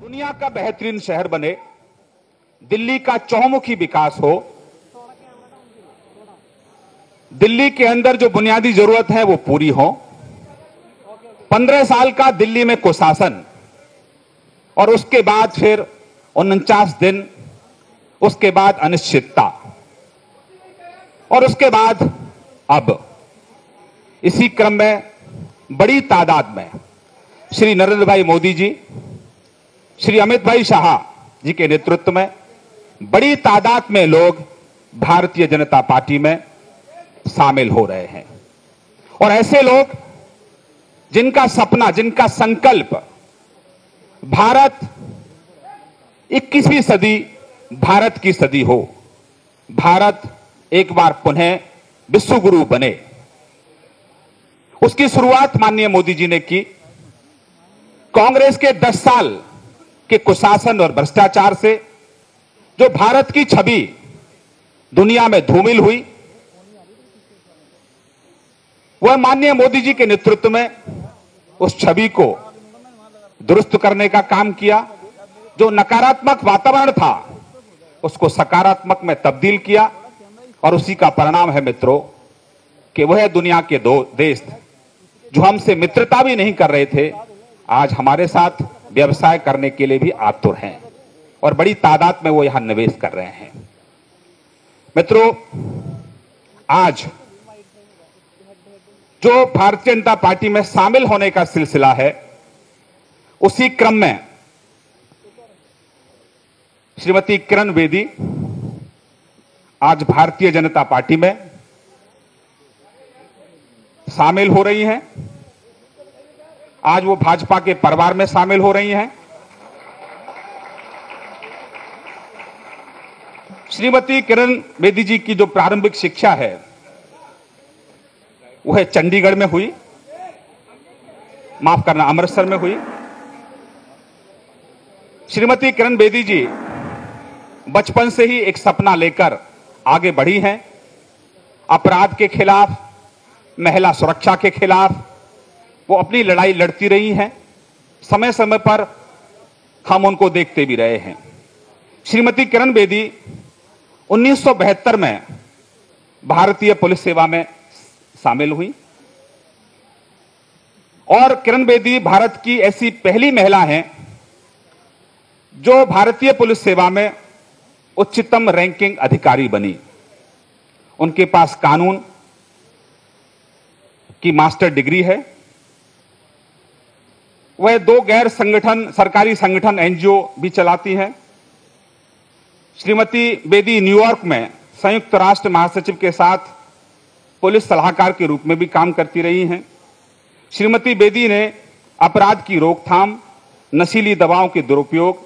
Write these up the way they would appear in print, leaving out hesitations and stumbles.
दुनिया का बेहतरीन शहर बने, दिल्ली का चहुमुखी विकास हो, दिल्ली के अंदर जो बुनियादी जरूरत है वो पूरी हो। 15 साल का दिल्ली में कुशासन और उसके बाद फिर 49 दिन, उसके बाद अनिश्चितता और उसके बाद अब इसी क्रम में बड़ी तादाद में श्री नरेंद्र भाई मोदी जी, श्री अमित भाई शाह जी के नेतृत्व में बड़ी तादाद में लोग भारतीय जनता पार्टी में शामिल हो रहे हैं। और ऐसे लोग जिनका सपना, जिनका संकल्प भारत 21वीं सदी भारत की सदी हो, भारत एक बार पुनः विश्व गुरु बने, उसकी शुरुआत माननीय मोदी जी ने की। कांग्रेस के 10 साल के कुशासन और भ्रष्टाचार से जो भारत की छवि दुनिया में धूमिल हुई, वह माननीय मोदी जी के नेतृत्व में उस छवि को दुरुस्त करने का काम किया। जो नकारात्मक वातावरण था उसको सकारात्मक में तब्दील किया और उसी का परिणाम है मित्रों कि वह दुनिया के दो देश जो हमसे मित्रता भी नहीं कर रहे थे, आज हमारे साथ व्यवसाय करने के लिए भी आतुर हैं और बड़ी तादाद में वो यहां निवेश कर रहे हैं। मित्रों, आज जो भारतीय जनता पार्टी में शामिल होने का सिलसिला है, उसी क्रम में श्रीमती किरण बेदी आज भारतीय जनता पार्टी में शामिल हो रही हैं। आज वो भाजपा के परिवार में शामिल हो रही हैं। श्रीमती किरण बेदी जी की जो प्रारंभिक शिक्षा है वह चंडीगढ़ में हुई, माफ करना, अमृतसर में हुई। श्रीमती किरण बेदी जी बचपन से ही एक सपना लेकर आगे बढ़ी हैं। अपराध के खिलाफ, महिला सुरक्षा के खिलाफ वो अपनी लड़ाई लड़ती रही हैं। समय समय पर हम उनको देखते भी रहे हैं। श्रीमती किरण बेदी 1972 में भारतीय पुलिस सेवा में शामिल हुई और किरण बेदी भारत की ऐसी पहली महिला हैं जो भारतीय पुलिस सेवा में उच्चतम रैंकिंग अधिकारी बनी। उनके पास कानून की मास्टर डिग्री है। वह 2 गैर सरकारी संगठन एनजीओ भी चलाती हैं। श्रीमती बेदी न्यूयॉर्क में संयुक्त राष्ट्र महासचिव के साथ पुलिस सलाहकार के रूप में भी काम करती रही हैं। श्रीमती बेदी ने अपराध की रोकथाम, नशीली दवाओं के दुरुपयोग,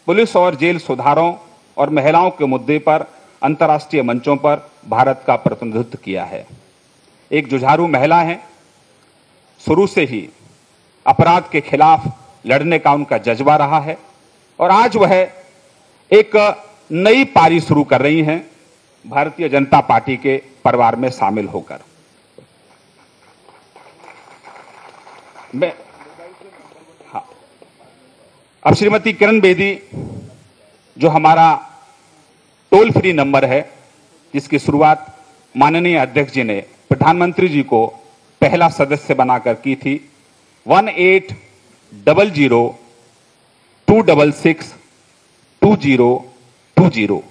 पुलिस और जेल सुधारों और महिलाओं के मुद्दे पर अंतर्राष्ट्रीय मंचों पर भारत का प्रतिनिधित्व किया है। एक जुझारू महिला हैं। शुरू से ही अपराध के खिलाफ लड़ने का उनका जज्बा रहा है और आज वह एक नई पारी शुरू कर रही हैं भारतीय जनता पार्टी के परिवार में शामिल होकर। अब श्रीमती किरण बेदी जो हमारा टोल फ्री नंबर है, जिसकी शुरुआत माननीय अध्यक्ष जी ने प्रधानमंत्री जी को पहला सदस्य बनाकर की थी, 1800-266-2020।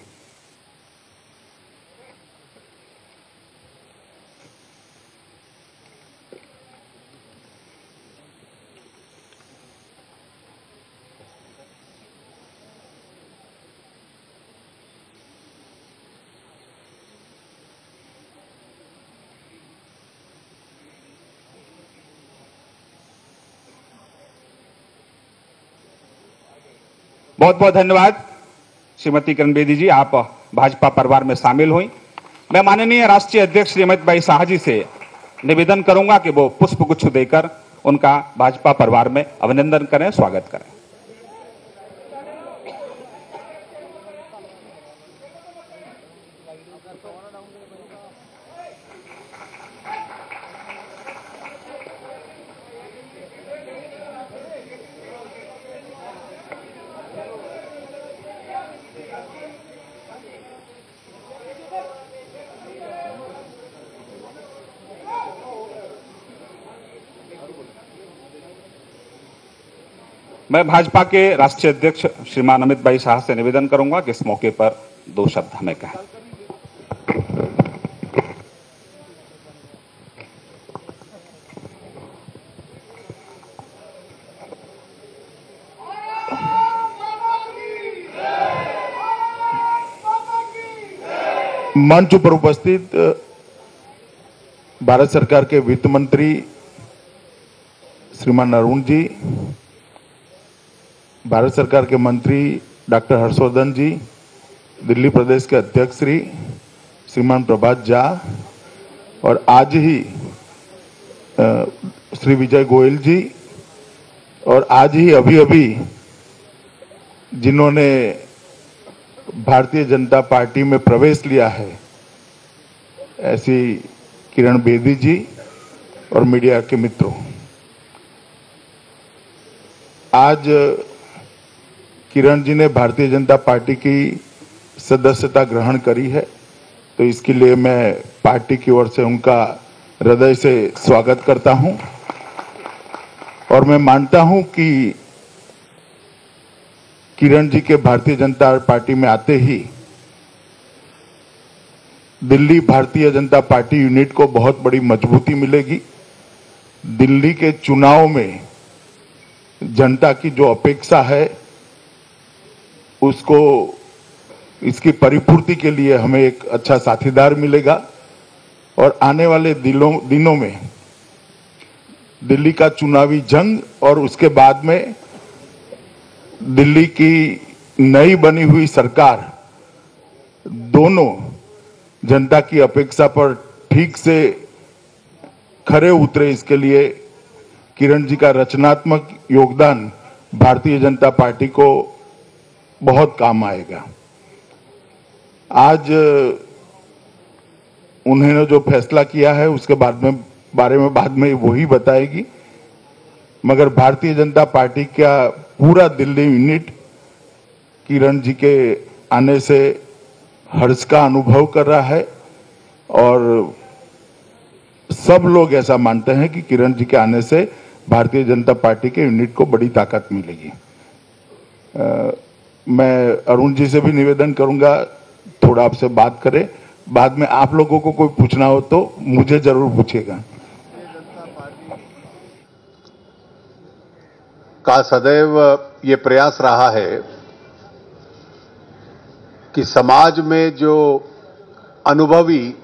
बहुत बहुत धन्यवाद श्रीमती किरण बेदी जी, आप भाजपा परिवार में शामिल हुई। मैं माननीय राष्ट्रीय अध्यक्ष श्री अमित भाई शाह जी से निवेदन करूंगा कि वो पुष्पगुच्छ देकर उनका भाजपा परिवार में अभिनंदन करें, स्वागत करें। मैं भाजपा के राष्ट्रीय अध्यक्ष श्रीमान अमित भाई शाह से निवेदन करूंगा कि इस मौके पर 2 शब्द हमें कहें। मंच पर उपस्थित भारत सरकार के वित्त मंत्री श्रीमान अरुण जी, भारत सरकार के मंत्री डॉक्टर हर्षवर्धन जी, दिल्ली प्रदेश के अध्यक्ष श्रीमान प्रभात झा और आज ही श्री विजय गोयल जी और आज ही अभी जिन्होंने भारतीय जनता पार्टी में प्रवेश लिया है ऐसी किरण बेदी जी और मीडिया के मित्रों, आज किरण जी ने भारतीय जनता पार्टी की सदस्यता ग्रहण करी है, तो इसके लिए मैं पार्टी की ओर से उनका हृदय से स्वागत करता हूं और मैं मानता हूं कि किरण जी के भारतीय जनता पार्टी में आते ही दिल्ली भारतीय जनता पार्टी यूनिट को बहुत बड़ी मजबूती मिलेगी। दिल्ली के चुनाव में जनता की जो अपेक्षा है उसको इसकी परिपूर्ति के लिए हमें एक अच्छा साथीदार मिलेगा और आने वाले दिनों में दिल्ली का चुनावी जंग और उसके बाद में दिल्ली की नई बनी हुई सरकार दोनों जनता की अपेक्षा पर ठीक से खरे उतरे, इसके लिए किरण जी का रचनात्मक योगदान भारतीय जनता पार्टी को बहुत काम आएगा। आज उन्होंने जो फैसला किया है उसके बारे में बाद में वही बताएगी, मगर भारतीय जनता पार्टी का पूरा दिल्ली यूनिट किरण जी के आने से हर्ष का अनुभव कर रहा है और सब लोग ऐसा मानते हैं कि किरण जी के आने से भारतीय जनता पार्टी के यूनिट को बड़ी ताकत मिलेगी। मैं अरुण जी से भी निवेदन करूंगा थोड़ा आपसे बात करें, बाद में आप लोगों को कोई पूछना हो तो मुझे जरूर पूछिएगा। का सदैव ये प्रयास रहा है कि समाज में जो अनुभवी,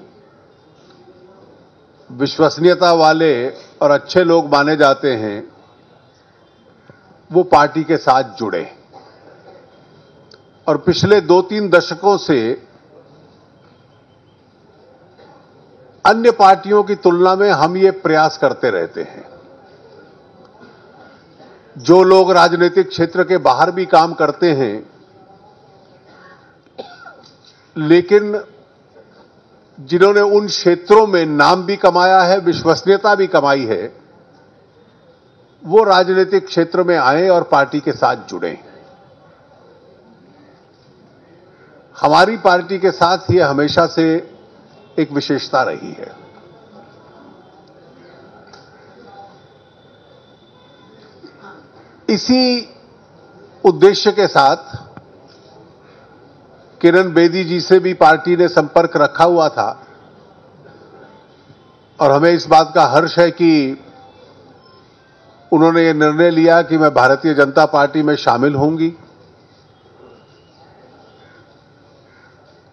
विश्वसनीयता वाले और अच्छे लोग माने जाते हैं वो पार्टी के साथ जुड़े। और पिछले 2-3 दशकों से अन्य पार्टियों की तुलना में हम ये प्रयास करते रहते हैं। जो लोग राजनीतिक क्षेत्र के बाहर भी काम करते हैं लेकिन जिन्होंने उन क्षेत्रों में नाम भी कमाया है, विश्वसनीयता भी कमाई है, वो राजनीतिक क्षेत्र में आए और पार्टी के साथ जुड़े। हमारी पार्टी के साथ ये हमेशा से एक विशेषता रही है। इसी उद्देश्य के साथ किरण बेदी जी से भी पार्टी ने संपर्क रखा हुआ था और हमें इस बात का हर्ष है कि उन्होंने ये निर्णय लिया कि मैं भारतीय जनता पार्टी में शामिल होंगी।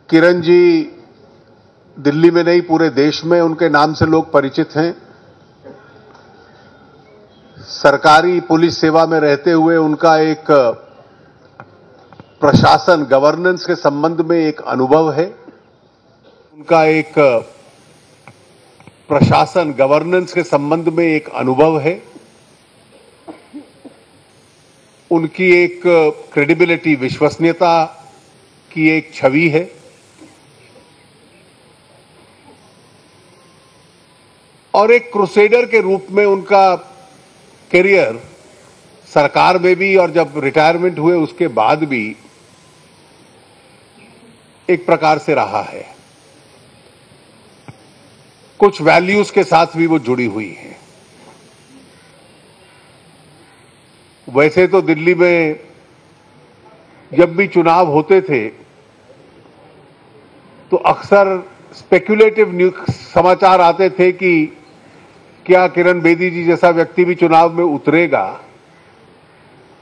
किरण जी दिल्ली में नहीं पूरे देश में उनके नाम से लोग परिचित हैं। सरकारी पुलिस सेवा में रहते हुए उनका एक प्रशासन गवर्नेंस के संबंध में एक अनुभव है। उनकी एक क्रेडिबिलिटी, विश्वसनीयता की एक छवि है। और एक क्रूसेडर के रूप में उनका करियर सरकार में भी और जब रिटायरमेंट हुए उसके बाद भी एक प्रकार से रहा है। कुछ वैल्यूज के साथ भी वो जुड़ी हुई है। वैसे तो दिल्ली में जब भी चुनाव होते थे तो अक्सर स्पेक्युलेटिव समाचार आते थे कि क्या किरण बेदी जी जैसा व्यक्ति भी चुनाव में उतरेगा।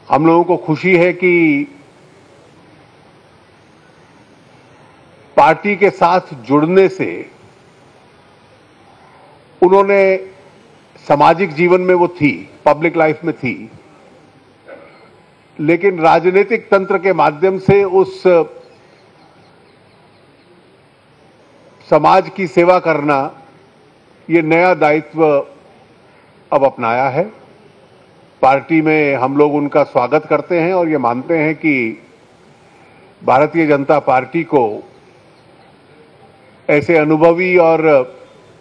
हम लोगों को खुशी है कि पार्टी के साथ जुड़ने से उन्होंने सामाजिक जीवन में वो थी, पब्लिक लाइफ में थी, लेकिन राजनीतिक तंत्र के माध्यम से उस समाज की सेवा करना ये नया दायित्व अब अपनाया है। पार्टी में हम लोग उनका स्वागत करते हैं और ये मानते हैं कि भारतीय जनता पार्टी को ऐसे अनुभवी और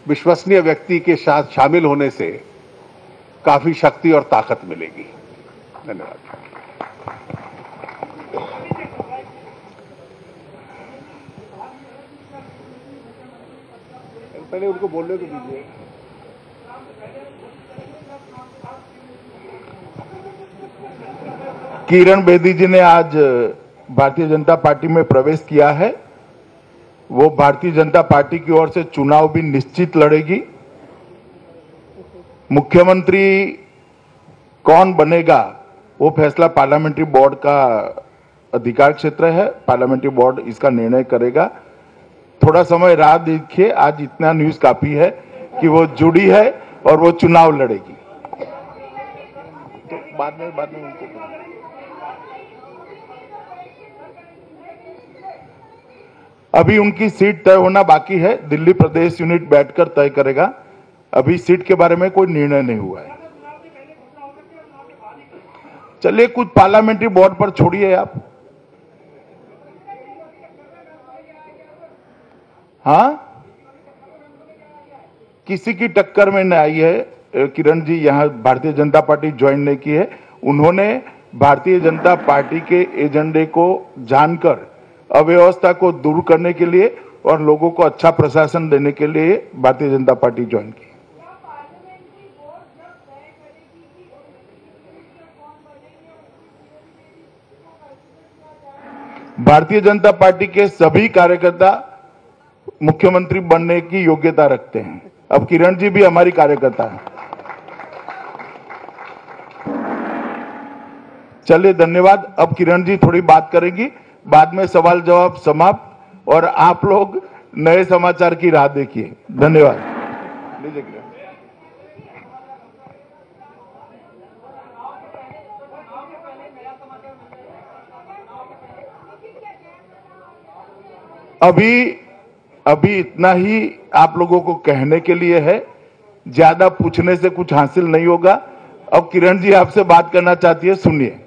विश्वसनीय व्यक्ति के साथ शामिल होने से काफी शक्ति और ताकत मिलेगी। धन्यवाद। पहले उनको बोलने तो दीजिए। किरण बेदी जी ने आज भारतीय जनता पार्टी में प्रवेश किया है। वो भारतीय जनता पार्टी की ओर से चुनाव भी निश्चित लड़ेगी। मुख्यमंत्री कौन बनेगा वो फैसला पार्लियामेंट्री बोर्ड का अधिकार क्षेत्र है। पार्लियामेंट्री बोर्ड इसका निर्णय करेगा। थोड़ा समय राह देखिए। आज इतना न्यूज काफी है कि वो जुड़ी है और वो चुनाव लड़ेगी। तो बाद में उनको अभी उनकी सीट तय होना बाकी है। दिल्ली प्रदेश यूनिट बैठकर तय करेगा। अभी सीट के बारे में कोई निर्णय नहीं हुआ है। चलिए कुछ पार्लियामेंट्री बोर्ड पर छोड़िए आप। हाँ, किसी की टक्कर में नहीं आई है। किरण जी यहां भारतीय जनता पार्टी ज्वाइन नहीं की है। उन्होंने भारतीय जनता पार्टी के एजेंडे को जानकर अव्यवस्था को दूर करने के लिए और लोगों को अच्छा प्रशासन देने के लिए भारतीय जनता पार्टी ज्वाइन की। भारतीय जनता पार्टी के सभी कार्यकर्ता मुख्यमंत्री बनने की योग्यता रखते हैं। अब किरण जी भी हमारी कार्यकर्ता है। चलिए धन्यवाद। अब किरण जी थोड़ी बात करेंगी, बाद में सवाल जवाब समाप्त और आप लोग नए समाचार की राह देखिए। धन्यवाद। लीजिए किरण। अभी इतना ही आप लोगों को कहने के लिए है। ज्यादा पूछने से कुछ हासिल नहीं होगा। अब किरण जी आपसे बात करना चाहती है, सुनिए।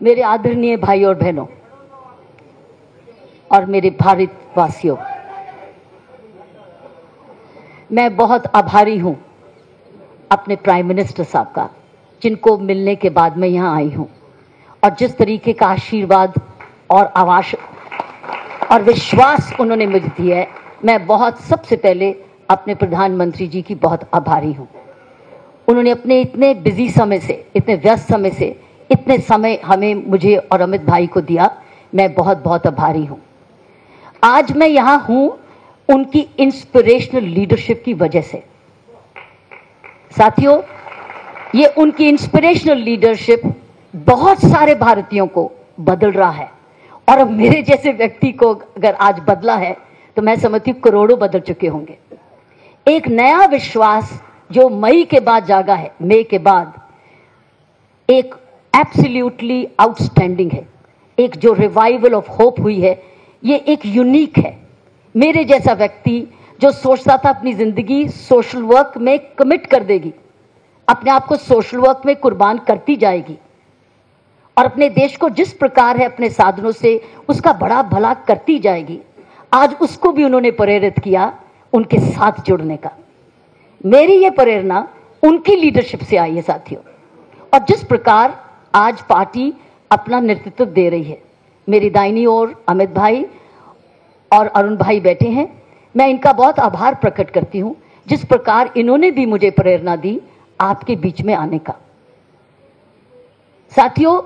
मेरे आदरणीय भाई और बहनों और मेरे भारतवासियों, मैं बहुत आभारी हूं अपने प्राइम मिनिस्टर साहब का, जिनको मिलने के बाद मैं यहां आई हूं और जिस तरीके का आशीर्वाद और आवास और विश्वास उन्होंने मुझे दिया है। मैं बहुत सबसे पहले अपने प्रधानमंत्री जी की बहुत आभारी हूं। उन्होंने अपने इतने बिजी समय से, इतने व्यस्त समय से इतने समय हमें, मुझे और अमित भाई को दिया। मैं बहुत बहुत आभारी हूं। आज मैं यहां हूं उनकी इंस्पिरेशनल लीडरशिप की वजह से। साथियों, ये उनकी इंस्पिरेशनल लीडरशिप बहुत सारे भारतीयों को बदल रहा है और अब मेरे जैसे व्यक्ति को अगर आज बदला है तो मैं समझती हूं करोड़ों बदल चुके होंगे। एक नया विश्वास जो मई के बाद जागा है, मई के बाद, एक एब्सोल्युटली आउटस्टैंडिंग है। एक जो रिवाइवल ऑफ होप हुई है, ये एक यूनिक है। मेरे जैसा व्यक्ति जो सोचता था अपनी जिंदगी सोशल वर्क में कमिट कर देगी, अपने आप को सोशल वर्क में कुर्बान करती जाएगी और अपने देश को जिस प्रकार है अपने साधनों से उसका बड़ा भला करती जाएगी, आज उसको भी उन्होंने प्रेरित किया उनके साथ जुड़ने का। मेरी ये प्रेरणा उनकी लीडरशिप से आई है साथियों। और जिस प्रकार आज पार्टी अपना नेतृत्व दे रही है, मेरी दाहिनी ओर अमित भाई और अरुण भाई बैठे हैं, मैं इनका बहुत आभार प्रकट करती हूं, जिस प्रकार इन्होंने भी मुझे प्रेरणा दी आपके बीच में आने का। साथियों,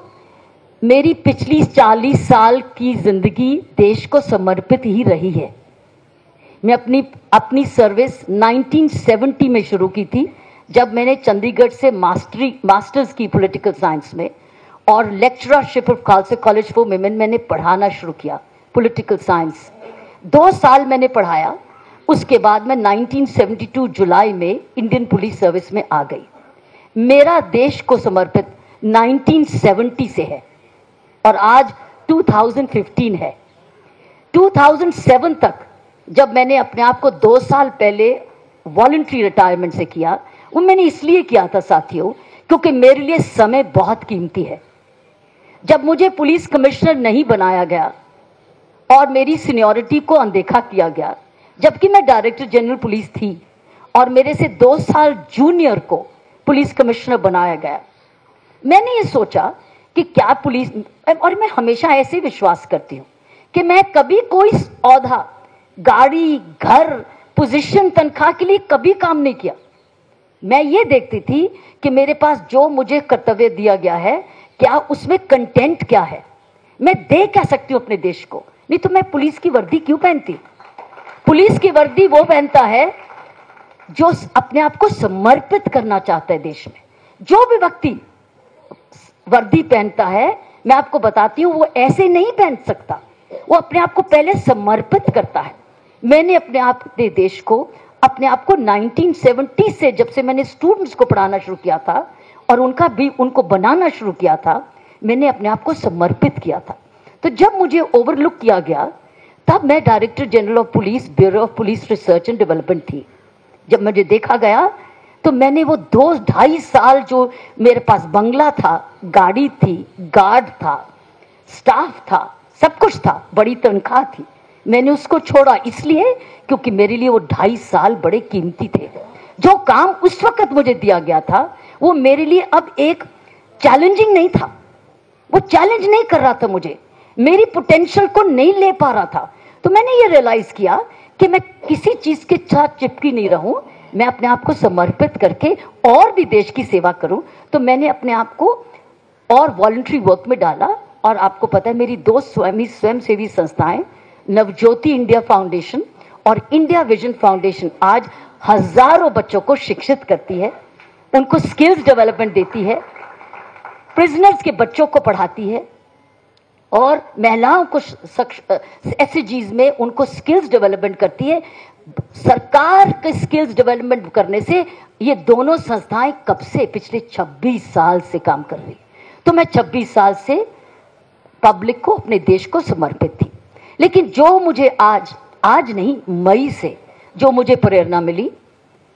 मेरी पिछली 40 साल की जिंदगी देश को समर्पित ही रही है। मैं अपनी सर्विस 1970 में शुरू की थी, जब मैंने चंडीगढ़ से मास्टर्स की पॉलिटिकल साइंस में और lectureship of Khalsa college for women मैंने पढ़ाना शुरू किया पॉलिटिकल साइंस। 2 साल मैंने पढ़ाया, उसके बाद मैं 1972 जुलाई में इंडियन पुलिस सर्विस में आ गई। मेरा देश को समर्पित 1970 से है और आज 2015 है। 2007 तक जब मैंने अपने आप को 2 साल पहले वॉलंटरी रिटायरमेंट से किया, वो मैंने इसलिए किया था साथियों, क्योंकि मेरे लिए समय बहुत कीमती है। जब मुझे पुलिस कमिश्नर नहीं बनाया गया और मेरी सीनियरिटी को अनदेखा किया गया, जबकि मैं डायरेक्टर जनरल पुलिस थी, और मेरे से 2 साल जूनियर को पुलिस कमिश्नर बनाया गया, मैंने ये सोचा कि क्या पुलिस, और मैं हमेशा ऐसे विश्वास करती हूं कि मैं कभी कोई औहदा, गाड़ी, घर, पोजीशन, तनख्वाह के लिए कभी काम नहीं किया। मैं ये देखती थी कि मेरे पास जो मुझे कर्तव्य दिया गया है, क्या उसमें कंटेंट क्या है, मैं दे क्या सकती हूं अपने देश को। नहीं तो मैं पुलिस की वर्दी क्यों पहनती? पुलिस की वर्दी वो पहनता है जो अपने आप को समर्पित करना चाहता है देश में। जो भी व्यक्ति वर्दी पहनता है, मैं आपको बताती हूं, वो ऐसे नहीं पहन सकता, वो अपने आप को पहले समर्पित करता है। मैंने अपने आप के देश को, अपने आप को 1970 से, जब से मैंने स्टूडेंट्स को पढ़ाना शुरू किया था और उनको बनाना शुरू किया था, मैंने अपने आप को समर्पित किया था। तो जब मुझे ओवरलुक किया गया, तब मैं director general of police, bureau of police research and development थी। जब मुझे देखा गया तो मैंने वो 2-2.5 साल जो मेरे पास बंगला था, गाड़ी थी, गार्ड था, स्टाफ था, सब कुछ था, बड़ी तनख्वाह थी, मैंने उसको छोड़ा इसलिए क्योंकि मेरे लिए वो 2.5 साल बड़े कीमती थे। जो काम उस वक्त मुझे दिया गया था, वो मेरे लिए अब एक चैलेंजिंग नहीं था, वो चैलेंज नहीं कर रहा था मुझे, मेरी पोटेंशियल को नहीं ले पा रहा था। तो मैंने ये रियलाइज किया कि मैं किसी चीज के साथ चिपकी नहीं रहूं, मैं अपने आप को समर्पित करके और भी देश की सेवा करूं। तो मैंने अपने आप को और वॉलंटरी वर्क में डाला, और आपको पता है मेरी 2 स्वयंसेवी संस्थाएं, नवज्योति इंडिया फाउंडेशन और इंडिया विजन फाउंडेशन, आज हजारों बच्चों को शिक्षित करती है, उनको स्किल्स डेवलपमेंट देती है, प्रिजनर्स के बच्चों को पढ़ाती है, और महिलाओं को एसएचजीज में उनको स्किल्स डेवलपमेंट करती है। सरकार के स्किल्स डेवलपमेंट करने से ये दोनों संस्थाएं कब से, पिछले 26 साल से काम कर रही। तो मैं 26 साल से पब्लिक को, अपने देश को समर्पित थी। लेकिन जो मुझे आज नहीं, मई से जो मुझे प्रेरणा मिली,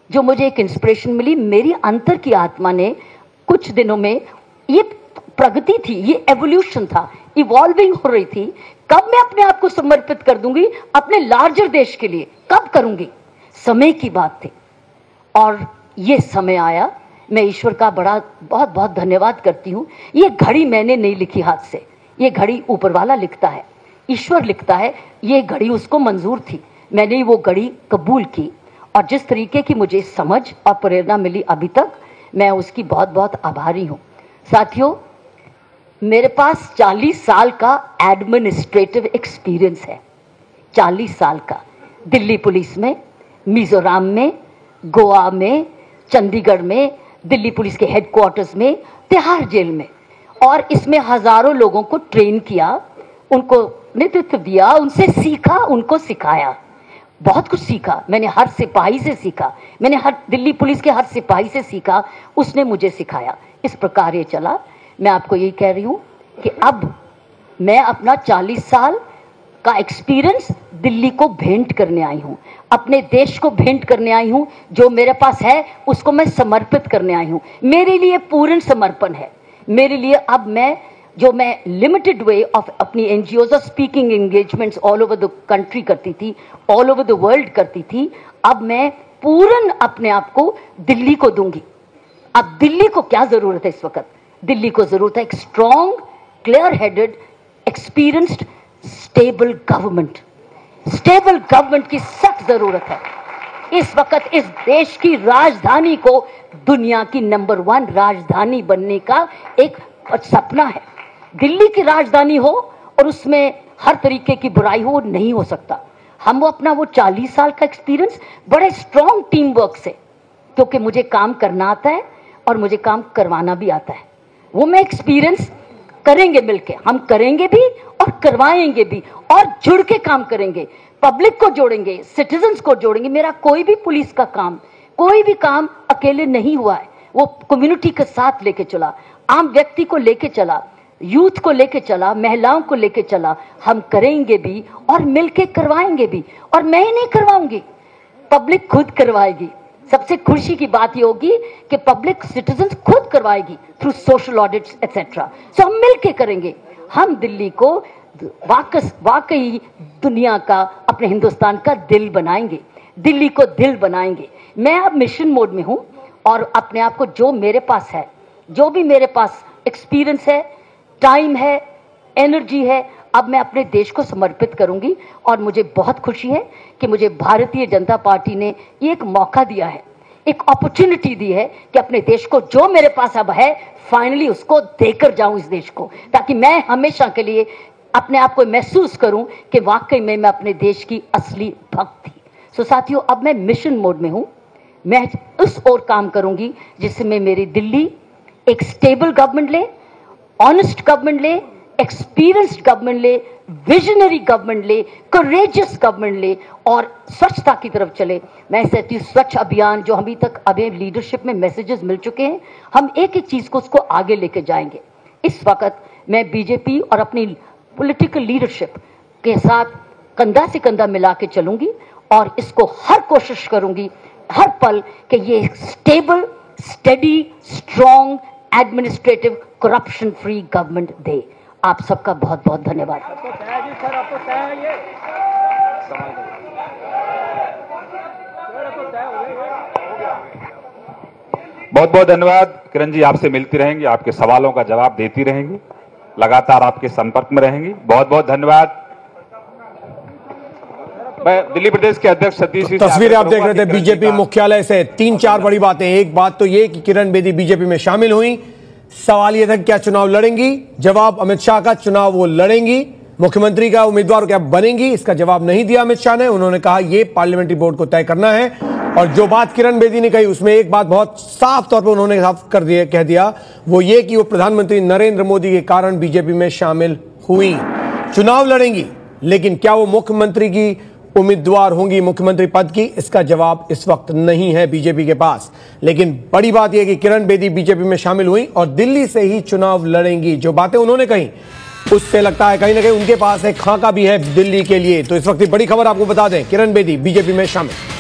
जो मुझे एक इंस्पिरेशन मिली, मेरी अंतर की आत्मा ने कुछ दिनों में, ये प्रगति थी, ये एवोल्यूशन था, इवॉल्विंग हो रही थी। कब मैं अपने आप को समर्पित कर दूंगी अपने लार्जर देश के लिए, कब करूंगी? समय की बात थी और ये समय आया। मैं ईश्वर का बहुत बहुत धन्यवाद करती हूं। ये घड़ी मैंने नहीं लिखी हाथ से, ये घड़ी ऊपर वाला लिखता है, ईश्वर लिखता है। ये घड़ी उसको मंजूर थी, मैंने वो घड़ी कबूल की, और जिस तरीके की मुझे समझ और प्रेरणा मिली अभी तक, मैं उसकी बहुत बहुत आभारी हूं। साथियों, मेरे पास 40 साल का एडमिनिस्ट्रेटिव एक्सपीरियंस है, 40 साल का, दिल्ली पुलिस में, मिजोरम में, गोवा में, चंडीगढ़ में, दिल्ली पुलिस के हेडक्वार्टर्स में, तिहाड़ जेल में, और इसमें हजारों लोगों को ट्रेन किया, उनको नेतृत्व दिया, उनसे सीखा, उनको सिखाया, बहुत कुछ सीखा। मैंने हर सिपाही से सीखा, मैंने हर दिल्ली पुलिस के हर सिपाही से सीखा, उसने मुझे सिखाया। इस प्रकार ये चला। मैं आपको यही कह रही हूं कि अब मैं अपना 40 साल का एक्सपीरियंस दिल्ली को भेंट करने आई हूं, अपने देश को भेंट करने आई हूं। जो मेरे पास है उसको मैं समर्पित करने आई हूं। मेरे लिए पूर्ण समर्पण है। मेरे लिए अब मैं लिमिटेड वे ऑफ अपनी एनजीओज और speaking engagements all over the country करती थी, ऑल ओवर द वर्ल्ड करती थी, अब मैं पूर्ण अपने आप को दिल्ली को दूंगी। अब दिल्ली को क्या जरूरत है इस वक्त? दिल्ली को जरूरत है एक strong, clear headed, experienced, stable government. Stable government की सख्त जरूरत है इस वक्त। इस देश की राजधानी को दुनिया की नंबर 1 राजधानी बनने का एक सपना है। दिल्ली की राजधानी हो और उसमें हर तरीके की बुराई हो, नहीं हो सकता। हम वो अपना वो 40 साल का एक्सपीरियंस बड़े स्ट्रॉन्ग टीम वर्क से, क्योंकि मुझे काम करना आता है और मुझे काम करवाना भी आता है, वो मैं एक्सपीरियंस करेंगे मिलके, हम करेंगे भी और करवाएंगे भी और जुड़ के काम करेंगे, पब्लिक को जोड़ेंगे, सिटीजन्स को जोड़ेंगे। मेरा कोई भी पुलिस का काम, कोई भी काम अकेले नहीं हुआ है, वो कम्युनिटी के साथ लेके चला, आम व्यक्ति को लेके चला, यूथ को लेके चला, महिलाओं को लेके चला। हम करेंगे भी और मिलके करवाएंगे भी। और मैं ही नहीं करवाऊंगी, पब्लिक खुद करवाएगी। सबसे खुशी की बात ये होगी कि पब्लिक सिटीजन्स खुद करवाएगी थ्रू सोशल ऑडिट्स एटसेट्रा। सो हम मिलके करेंगे। हम दिल्ली को वाकई दुनिया का, अपने हिंदुस्तान का दिल बनाएंगे, दिल्ली को दिल बनाएंगे। मैं अब मिशन मोड में हूं और अपने आप को, जो मेरे पास है, जो भी मेरे पास एक्सपीरियंस है, टाइम है, एनर्जी है, अब मैं अपने देश को समर्पित करूंगी। और मुझे बहुत खुशी है कि मुझे भारतीय जनता पार्टी ने ये एक मौका दिया है, एक अपॉर्चुनिटी दी है कि अपने देश को, जो मेरे पास अब है, फाइनली उसको देकर जाऊं इस देश को, ताकि मैं हमेशा के लिए अपने आप को महसूस करूं कि वाकई में मैं अपने देश की असली भक्त थी। सो साथियों, अब मैं मिशन मोड में हूं। मैं उस ओर काम करूंगी जिसमें मेरी दिल्ली एक स्टेबल गवर्नमेंट ले, ऑनेस्ट गवर्नमेंट ले, एक्सपीरियंस्ड गवर्नमेंट ले, विजनरी गवर्नमेंट ले, करेजियस गवर्नमेंट ले और स्वच्छता की तरफ चले। मैं कहती हूँ स्वच्छ अभियान, जो अभी तक अभी लीडरशिप में मैसेजेस मिल चुके हैं, हम एक एक चीज को उसको आगे लेके जाएंगे। इस वक्त मैं बीजेपी और अपनी पॉलिटिकल लीडरशिप के साथ कंधा से कंधा मिला के चलूंगी और इसको हर कोशिश करूंगी हर पल कि ये stable, steady, strong, administrative, corruption free government दे। आप सबका बहुत बहुत धन्यवाद। बहुत बहुत धन्यवाद किरण जी। आपसे मिलती रहेंगी, आपके सवालों का जवाब देती रहेंगी, लगातार आपके संपर्क में रहेंगी। बहुत बहुत धन्यवाद। मैं दिल्ली प्रदेश के अध्यक्ष सतीश जी, तस्वीरें आप देख रहे थे बीजेपी मुख्यालय से। 3-4 बड़ी बातें। एक बात तो ये कि किरण बेदी बीजेपी में शामिल हुई। सवाल यह था क्या चुनाव लड़ेंगी? जवाब अमित शाह का, चुनाव वो लड़ेंगी। मुख्यमंत्री का उम्मीदवार क्या बनेंगी? इसका जवाब नहीं दिया अमित शाह ने। उन्होंने कहा यह पार्लियामेंट्री बोर्ड को तय करना है। और जो बात किरण बेदी ने कही उसमें एक बात बहुत साफ तौर पर उन्होंने साफ कह दिया, वो ये कि वो प्रधानमंत्री नरेंद्र मोदी के कारण बीजेपी में शामिल हुई। चुनाव लड़ेंगी, लेकिन क्या वो मुख्यमंत्री की उम्मीदवार होंगी, मुख्यमंत्री पद की? इसका जवाब इस वक्त नहीं है बीजेपी के पास। लेकिन बड़ी बात यह कि किरण बेदी बीजेपी में शामिल हुई और दिल्ली से ही चुनाव लड़ेंगी। जो बातें उन्होंने कही उससे लगता है कहीं ना कहीं उनके पास एक खाका भी है दिल्ली के लिए। तो इस वक्त बड़ी खबर आपको बता दें, किरण बेदी बीजेपी में शामिल।